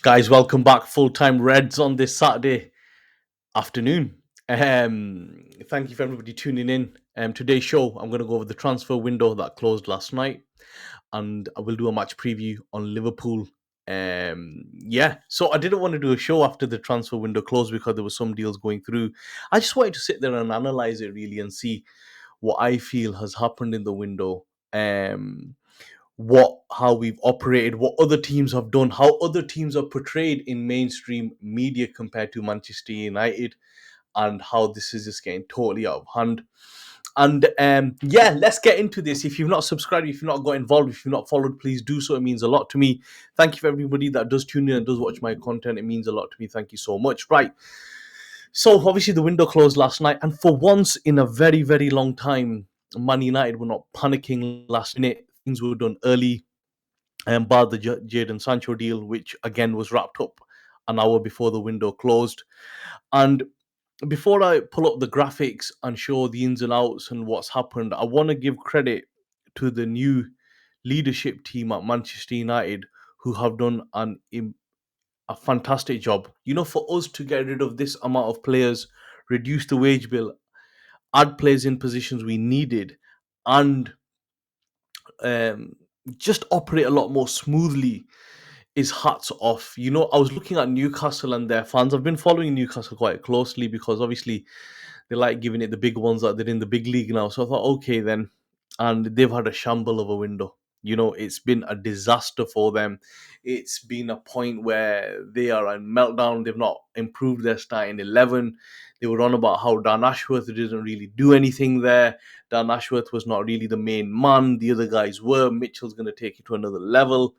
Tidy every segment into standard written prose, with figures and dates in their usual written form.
Guys, welcome back. Full-time Reds on this Saturday afternoon. Thank you for everybody tuning in. Today's show, I'm going to go over the transfer window that closed last night, and I will do a match preview on Liverpool. So I didn't want to do a show after the transfer window closed because there were some deals going through. I just wanted to sit there and analyze it really and see what I feel has happened in the window. How we've operated, what other teams have done, how other teams are portrayed in mainstream media compared to Manchester United, and how this is just getting totally out of hand. And let's get into this. If you've not subscribed, if you've not got involved, if you've not followed, please do so. It means a lot to me. Thank you for everybody that does tune in and does watch my content. It means a lot to me. Thank you so much. Right. So obviously the window closed last night, and for once in a very, very long time, Man United were not panicking last minute. Things were done early, and bar the Jadon Sancho deal, which again was wrapped up an hour before the window closed. And before I pull up the graphics and show the ins and outs and what's happened, I want to give credit to the new leadership team at Manchester United who have done a fantastic job. You know, for us to get rid of this amount of players, reduce the wage bill, add players in positions we needed, and um, just operate a lot more smoothly is hats off. You know, I was looking at Newcastle and their fans. I've been following Newcastle quite closely because obviously they like giving it the big ones that they're in the big league now. So I thought, okay, then. And they've had a shamble of a window. You know, it's been a disaster for them. It's been a point where they are in meltdown. They've not improved their starting 11. They were on about how Dan Ashworth didn't really do anything there. Dan Ashworth was not really the main man. The other guys were. Mitchell's going to take it to another level,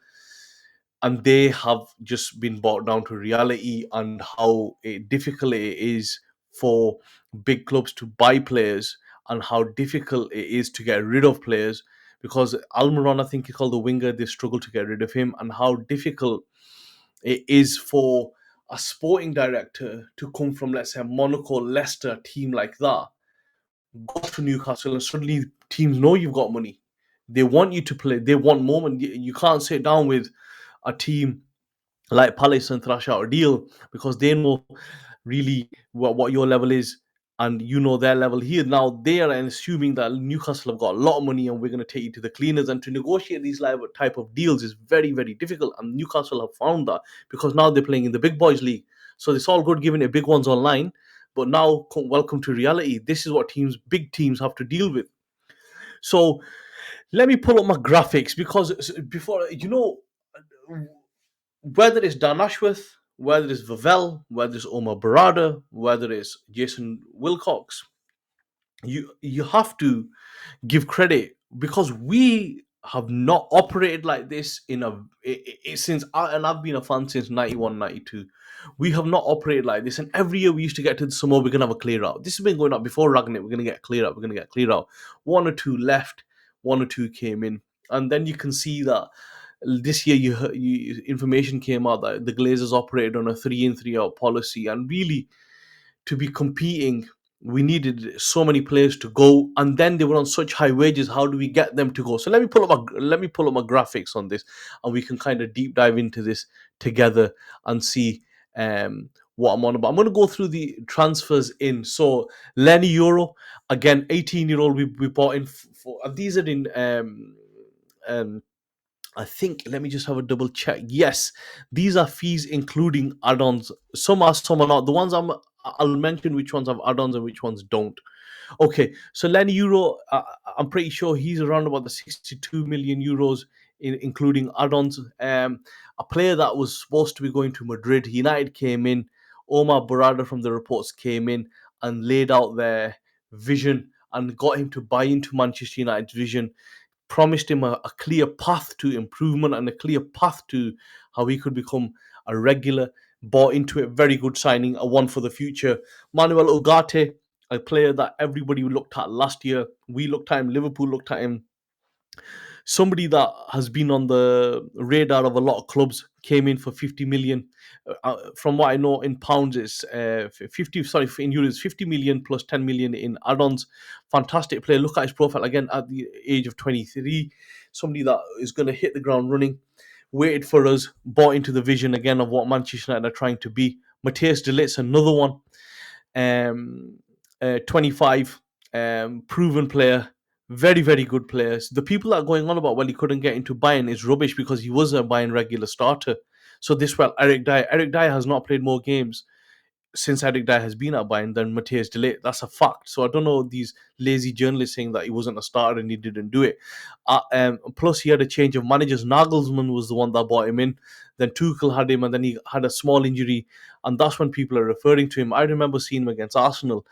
and they have just been brought down to reality and how difficult it is for big clubs to buy players and how difficult it is to get rid of players, because Almiron, I think he called the winger, they struggle to get rid of him, and how difficult it is for a sporting director to come from, let's say, Monaco, Leicester, a team like that, go to Newcastle, and suddenly teams know you've got money. They want you to play. They want more money. You can't sit down with a team like Palace and thrash out a deal because they know really what your level is, and you know their level here. Now they are assuming that Newcastle have got a lot of money and we're going to take you to the cleaners, and to negotiate these type of deals is very, very difficult, and Newcastle have found that because now they're playing in the big boys league. So it's all good giving it big ones online, but now welcome to reality. This is what big teams have to deal with. So let me pull up my graphics because before, whether it's Dan Ashworth, whether it's Vavel, whether it's Omar Barada, whether it's Jason Wilcox, you have to give credit because we have not operated like this and I've been a fan since 91, 92. We have not operated like this, and every year we used to get to the summer, we're gonna have a clear out. This has been going on before Ragnar. We're gonna get clear out. We're gonna get clear out. One or two left, one or two came in, and then you can see that this year information came out that the Glazers operated on a 3-in 3-out policy, and really to be competing, we needed so many players to go, and then they were on such high wages. How do we get them to go? So let me pull up my graphics on this, and we can kind of deep dive into this together and see what I'm on about. I'm going to go through the transfers in. So Lenny Euro, again, 18-year-old, we bought in for, and these are in I think, let me just have a double check. Yes, these are fees including add-ons. Some are, some are not. I'll mention which ones have add-ons and which ones don't. Okay, so Lenny Euro, I'm pretty sure he's around about the 62 million euros, including add-ons. A player that was supposed to be going to Madrid, United came in. Omar Barada from the reports came in and laid out their vision and got him to buy into Manchester United's vision, promised him a clear path to improvement and a clear path to how he could become a regular. Bought into it, very good signing, a one for the future. Manuel Ugarte, a player that everybody looked at last year. We looked at him, Liverpool looked at him. Somebody that has been on the radar of a lot of clubs, came in for 50 million. From what I know, in pounds, it's in euros, 50 million plus 10 million in add-ons. Fantastic player. Look at his profile again at the age of 23. Somebody that is going to hit the ground running. waited for us, bought into the vision again of what Manchester United are trying to be. Matthias de Ligt's another one, 25, proven player, very, very good players. The people that are going on about, well, he couldn't get into Bayern is rubbish because he was a Bayern regular starter. So this, well, Eric Dyer has not played more games since Eric Dyer has been at Bayern than Matthias de Ligt. That's a fact. So I don't know these lazy journalists saying that he wasn't a starter and he didn't do it. Plus, he had a change of managers. Nagelsmann was the one that brought him in. Then Tuchel had him, and then he had a small injury, and that's when people are referring to him. I remember seeing him against Arsenal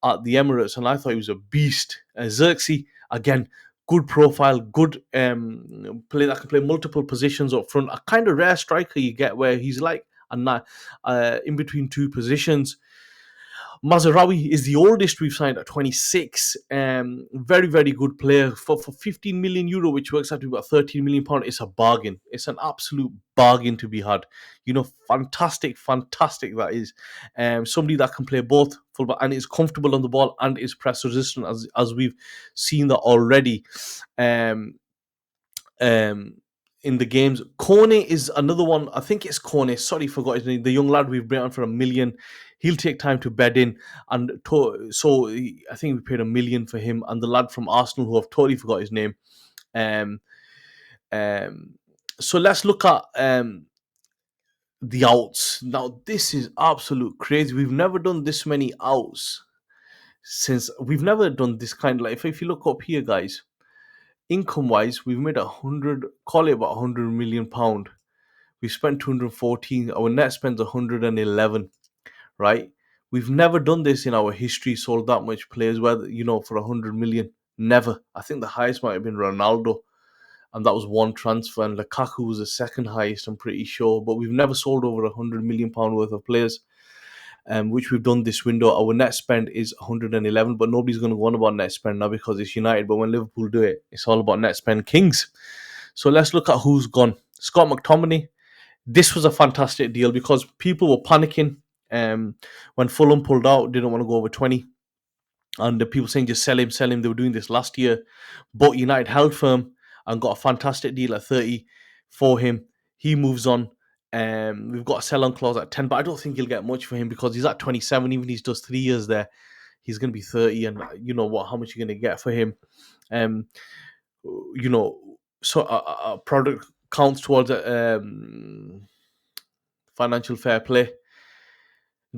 at the Emirates, and I thought he was a beast. Xerxes, again, good profile, good play that can play multiple positions up front. A kind of rare striker you get where he's like in between two positions. Mazraoui is the oldest we've signed at 26. Very, very good player for 15 million euro, which works out to about 13 million pound. It's a bargain. It's an absolute bargain to be had. Fantastic, fantastic that is. Somebody that can play both fullback and is comfortable on the ball and is press resistant, as we've seen that already. In the games. Kone is another one. I think it's Kone. Sorry, forgot his name. The young lad we've brought on for 1 million. He'll take time to bed in, and I think we paid 1 million for him. And the lad from Arsenal, who I've totally forgot his name. Um, um, so let's look at the outs. Now this is absolute crazy. We've never done this many outs since. We've never done this kind of like. If you look up here, guys. Income wise, we've made call it about £100 million. We spent 214. Our net spend's 111, right? We've never done this in our history, sold that much players, whether for 100 million. Never. I think the highest might have been Ronaldo, and that was one transfer. And Lukaku was the second highest, I'm pretty sure. But we've never sold over £100 million worth of players. Which we've done this window. Our net spend is 111, but nobody's going to go on about net spend now because it's United. But when Liverpool do it, it's all about net spend kings. So let's look at who's gone. Scott McTominay. This was a fantastic deal because people were panicking when Fulham pulled out, didn't want to go over 20. And the people saying just sell him, sell him. They were doing this last year. But United held firm and got a fantastic deal at 30 for him. He moves on. We've got a sell-on clause at 10, but I don't think he'll get much for him because he's at 27. Even if he does 3 years there, he's going to be 30. And you know what? How much are you going to get for him? So a product counts towards financial fair play.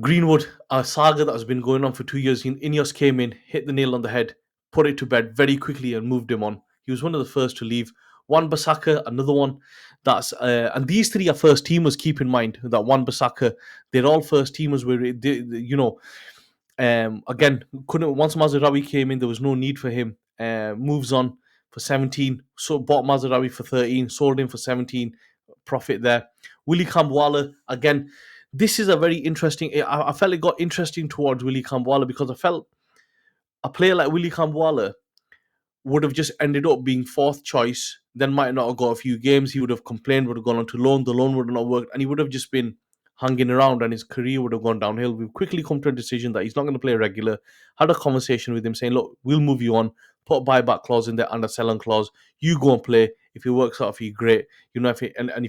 Greenwood, a saga that has been going on for 2 years. Ineos came in, hit the nail on the head, put it to bed very quickly and moved him on. He was one of the first to leave. Wan-Bissaka, another one. And these three are first teamers. Keep in mind that Wan-Bissaka, they're all first teamers. Again, once Mazraoui came in, there was no need for him. Moves on for 17. So bought Mazraoui for 13, sold him for 17. Profit there. Willy Kambwala, again. This is a very interesting. I felt it got interesting towards Willy Kambwala because I felt a player like Willy Kambwala would have just ended up being fourth choice, then might not have got a few games. He would have complained, would have gone on to loan. The loan would have not worked, and he would have just been hanging around, and his career would have gone downhill. We've quickly come to a decision that he's not going to play regular. Had a conversation with him saying, look, we'll move you on, put a buyback clause in there and a sell-on clause. You go and play. If it works out for you, great. If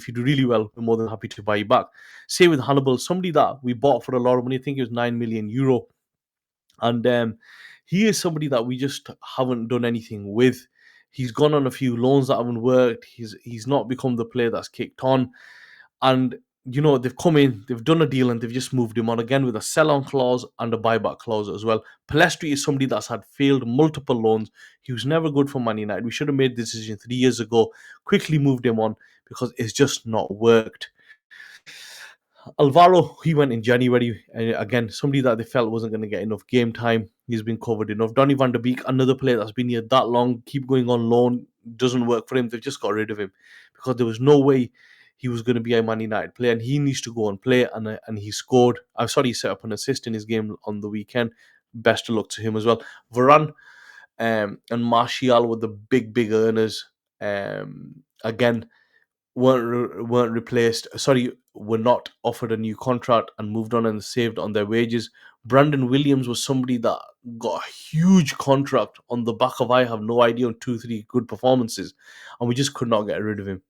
you do really well, we're more than happy to buy you back. Same with Hannibal, somebody that we bought for a lot of money. I think it was 9 million euro. And he is somebody that we just haven't done anything with. He's gone on a few loans that haven't worked. He's not become the player that's kicked on. And, they've come in, they've done a deal, and they've just moved him on again with a sell-on clause and a buyback clause as well. Palestri is somebody that's had failed multiple loans. He was never good for Man United. We should have made the decision 3 years ago, quickly moved him on because it's just not worked. Alvaro, he went in January. Again, somebody that they felt wasn't going to get enough game time. He's been covered enough. Donny van der Beek, another player that's been here that long, keep going on loan, doesn't work for him. They've just got rid of him because there was no way he was going to be a Man United player, and he needs to go and play. And he scored. I'm sorry, he set up an assist in his game on the weekend. Best of luck to him as well. Varane and Martial were the big earners. Again, weren't replaced. Were not offered a new contract and moved on and saved on their wages. Brandon Williams was somebody that got a huge contract on the back of I have no idea on 2-3 good performances, and we just could not get rid of him.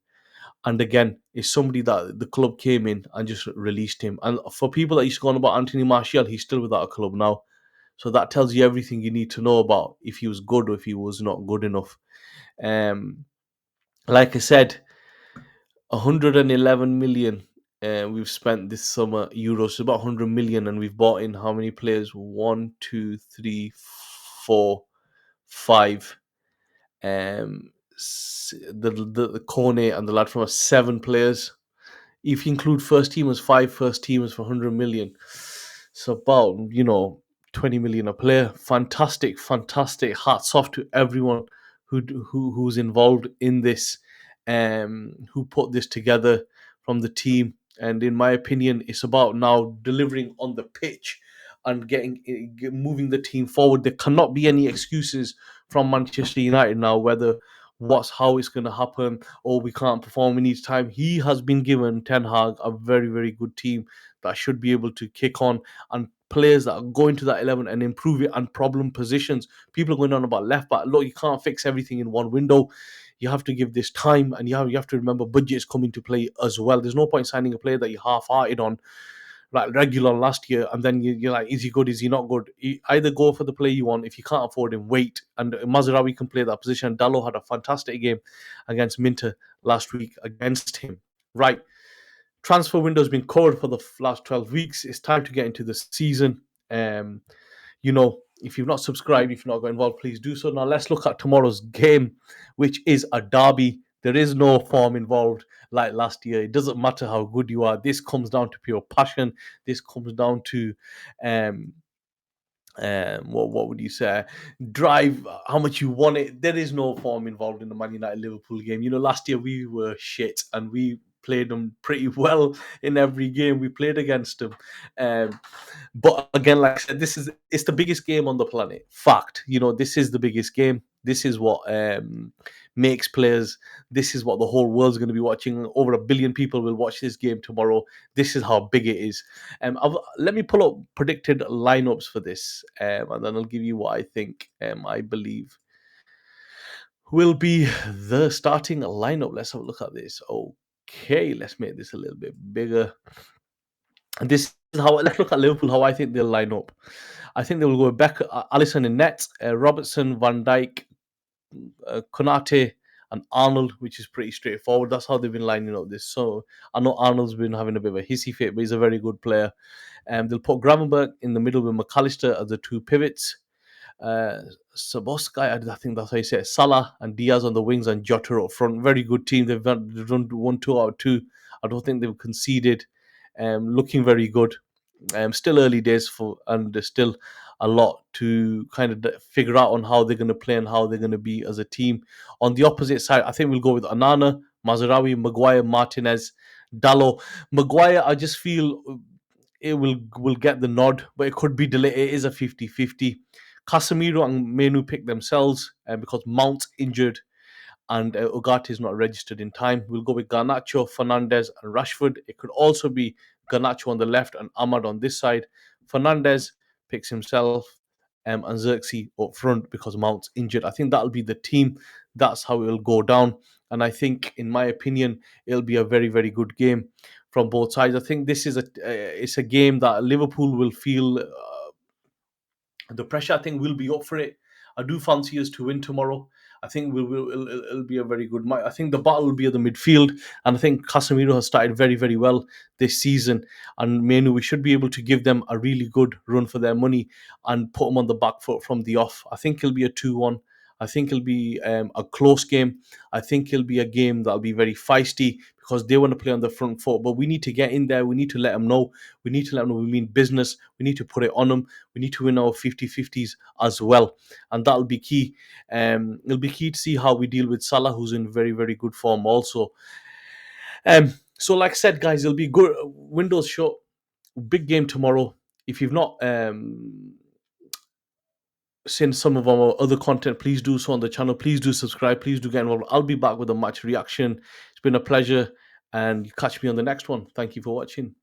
And again, it's somebody that the club came in and just released him. And for people that used to go on about Anthony Martial, he's still without a club now. So that tells you everything you need to know about if he was good or if he was not good enough. Um, like I said, 111 million we've spent this summer euros, so about 100 million, and we've bought in how many players? One, two, three, four, five. The Kone and the lad from us, seven players. If you include first teamers, five first teamers for 100 million. So about, 20 million a player. Fantastic, fantastic. Hats off to everyone who's involved in this, who put this together from the team. And in my opinion, it's about now delivering on the pitch and moving the team forward. There cannot be any excuses from Manchester United now, whether how it's going to happen, or we can't perform in each time. He has been given Ten Hag a very, very good team that should be able to kick on, and players that go into that 11 and improve it, and problem positions. People are going on about left back. Look, you can't fix everything in one window. You have to give this time, and you have to remember budgets come into play as well. There's no point signing a player that you're half-hearted on, like regular last year, and then you're like, is he good? Is he not good? Either go for the play you want. If you can't afford him, wait. And Mazraoui can play that position. Dallo had a fantastic game against Minter last week against him. Right. Transfer window's been covered for the last 12 weeks. It's time to get into the season. If you've not subscribed, if you've not got involved, please do so. Now let's look at tomorrow's game, which is a derby. There is no form involved like last year. It doesn't matter how good you are. This comes down to pure passion. This comes down to um, what would you say, drive, how much you want it. There is no form involved in the Man United Liverpool game. Last year we were shit and we played them pretty well in every game we played against them. But again, like I said, it's the biggest game on the planet. Fact. This is the biggest game. This is what makes players. This is what the whole world's going to be watching. Over 1 billion people will watch this game tomorrow. This is how big it is. Let me pull up predicted lineups for this, and then I'll give you what I think. I believe will be the starting lineup. Let's have a look at this. Okay, let's make this a little bit bigger. And this is how. Let's look at Liverpool. How I think they'll line up. I think they will go back. Alisson in net, Robertson, Van Dijk, Konate, and Arnold, which is pretty straightforward. That's how they've been lining up this. So I know Arnold's been having a bit of a hissy fit, but he's a very good player. They'll put Gravenberg in the middle with McAllister as the two pivots. Saboskai, I think that's how you say it. Salah and Diaz on the wings and Jota up front. Very good team. They've done 1-2 out of 2. I don't think they've conceded. Looking very good. Still early days and there's still a lot to kind of figure out on how they're going to play and how they're going to be as a team. On the opposite side, I think we'll go with Anana, Mazraoui, Maguire, Martinez, Dallo. Maguire, I just feel it will get the nod, but it could be delayed. It is a 50-50. Casemiro and Menu pick themselves because Mount's injured and Ugarte is not registered in time. We'll go with Garnacho, Fernandez, and Rashford. It could also be Garnacho on the left and Ahmad on this side. Fernandez picks himself and Xerxes up front because Mount's injured. I think that'll be the team. That's how it'll go down. And I think, in my opinion, it'll be a very, very good game from both sides. I think this is it's a game that Liverpool will feel the pressure. I think we'll be up for it. I do fancy us to win tomorrow. I think it'll be a very good match. I think the battle will be at the midfield, and I think Casemiro has started very, very well this season. And Menu, we should be able to give them a really good run for their money and put them on the back foot from the off. I think it'll be a 2-1. I think it'll be a close game. I think it'll be a game that'll be very feisty because they want to play on the front foot. But we need to get in there. We need to let them know. We need to let them know we mean business. We need to put it on them. We need to win our 50-50s as well. And that'll be key. It'll be key to see how we deal with Salah, who's in very, very good form also. So like I said, guys, it'll be good. Windows shut. Big game tomorrow. If you've not seen some of our other content, please do so on the channel. Please do subscribe. Please do get involved. I'll be back with a match reaction. It's been a pleasure, and catch me on the next one. Thank you for watching.